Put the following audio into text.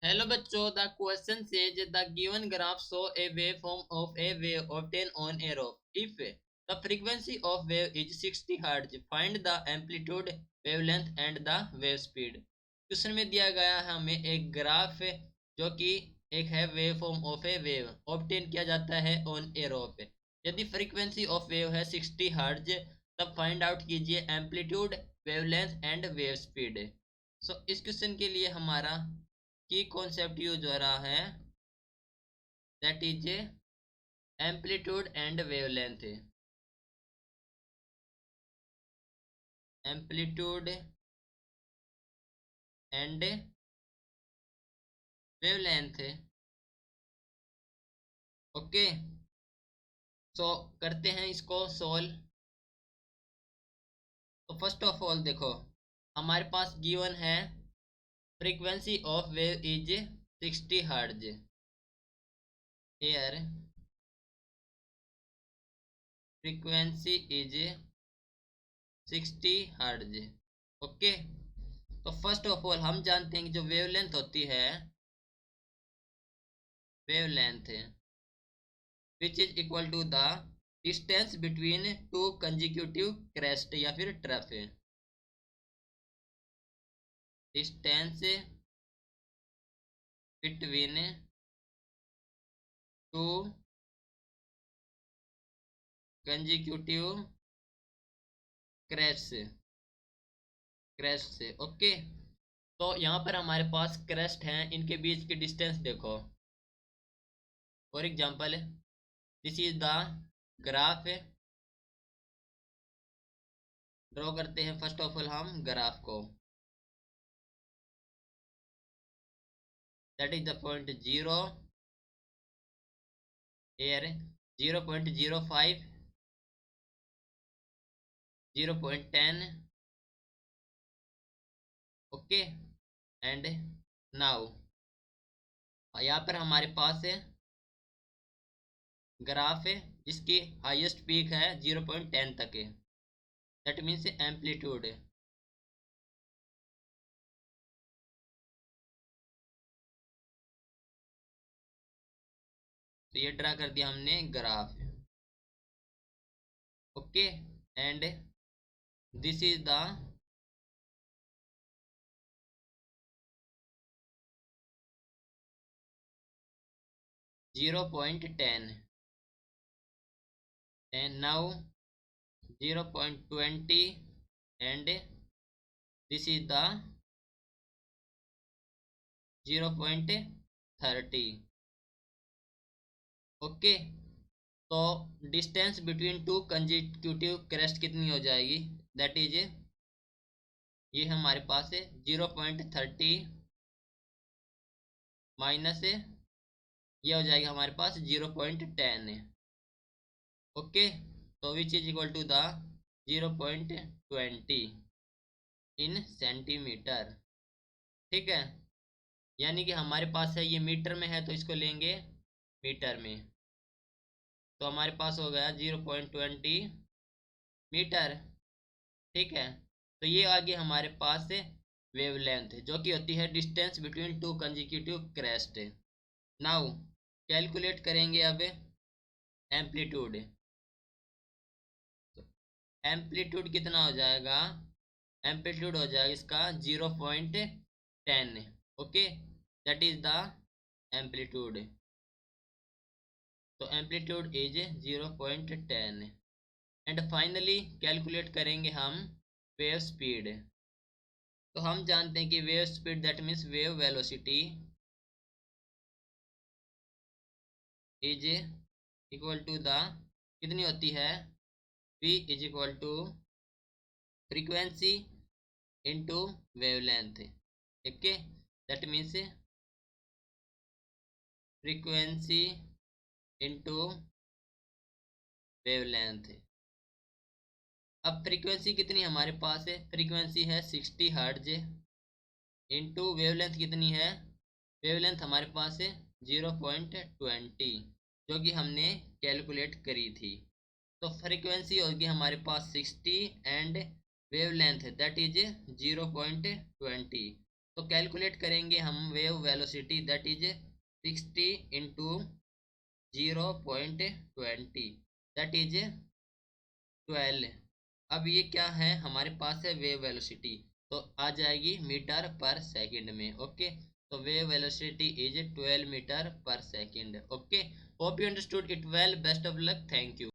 Hello bachcho, the question says the given graph show a waveform of a wave obtained on a rope. If the frequency of wave is 60 Hz, find the amplitude, wavelength and the wave speed. Question में दिया गया है हमें एक graph जो कि एक है waveform of A wave obtain किया जाता है ऑन ए रोप। यदि फ्रीक्वेंसी ऑफ वेव है 60 हर्ट्ज तब फाइंड आउट कीजिए amplitude, wavelength and wave speed. So इस क्वेश्चन के लिए हमारा की कॉन्सेप्ट यूज हो रहा है, that is amplitude and wavelength. Amplitude and wavelength. Okay, so करते हैं इसको सोल्व। तो फर्स्ट ऑफ ऑल देखो, हमारे पास गिवन है frequency of wave is 60 hertz. Here frequency is 60 hertz. Okay, तो फर्स्ट ऑफ ऑल हम जानते हैं कि जो वेवलेंथ होती है, wavelength which is equal to the distance between two consecutive crest या फिर trough. Distance between two consecutive crest, crest से। ओके, तो यहाँ पर हमारे पास क्रेस्ट हैं, इनके बीच की डिस्टेंस देखो। For example this is the graph. Draw करते हैं फर्स्ट ऑफ ऑल हम ग्राफ को। That is the point 0 here, 0.05, 0.10। Okay, and now यहाँ पर हमारे पास है ग्राफ है जिसकी हाईएस्ट पीक है 0.10 तक है, दैट मीन्स एम्पलीट्यूड। तो ये ड्रा कर दिया हमने graph. Okay, and this is the zero point ten, and now 0.20, and this is the 0.30। Okay, तो distance between two consecutive crest कितनी हो जाएगी, दैट इज ये हमारे पास है 0.30 माइनस ये हो जाएगा हमारे पास 0.10। ओके, तो which is equal to the 0.20 in centimeter. ठीक है, यानी कि हमारे पास है ये मीटर में है तो इसको लेंगे मीटर में। तो हमारे पास हो गया 0.20 मीटर। ठीक है, तो ये आ गया हमारे पास वेवलेंथ जो कि होती है distance between two consecutive crest. Now calculate करेंगे अब एम्पलीट्यूड। तो एम्पलीट्यूड कितना हो जाएगा, एम्पलीट्यूड हो जाएगा इसका 0.10। Okay, that is the amplitude. तो amplitude is 0.10। And finally calculate करेंगे हम वेव स्पीड। तो हम जानते हैं कि wave speed that means wave velocity is equal to the कितनी होती है, v is equal to frequency into wavelength. ठीक है, that means frequency into wavelength. अब फ्रीक्वेंसी कितनी हमारे पास है, फ्रीक्वेंसी है 60 हर्ट्ज इंटू वेवलेंथ कितनी है, वेवलेंथ हमारे पास है 0.20 जो कि हमने कैलकुलेट करी थी। तो फ्रीक्वेंसी होगी हमारे पास 60 एंड वेवलेंथ दैट इज 0.20। तो कैलकुलेट करेंगे हम wave velocity, that is 60 into 0.20, that is 12। अब ये क्या है, हमारे पास है वेव वेलोसिटी, तो आ जाएगी मीटर पर सेकंड में। ओके, तो वेव वेलोसिटी इज 12 मीटर पर second. Okay, hope you understood it well, best of luck, thank you.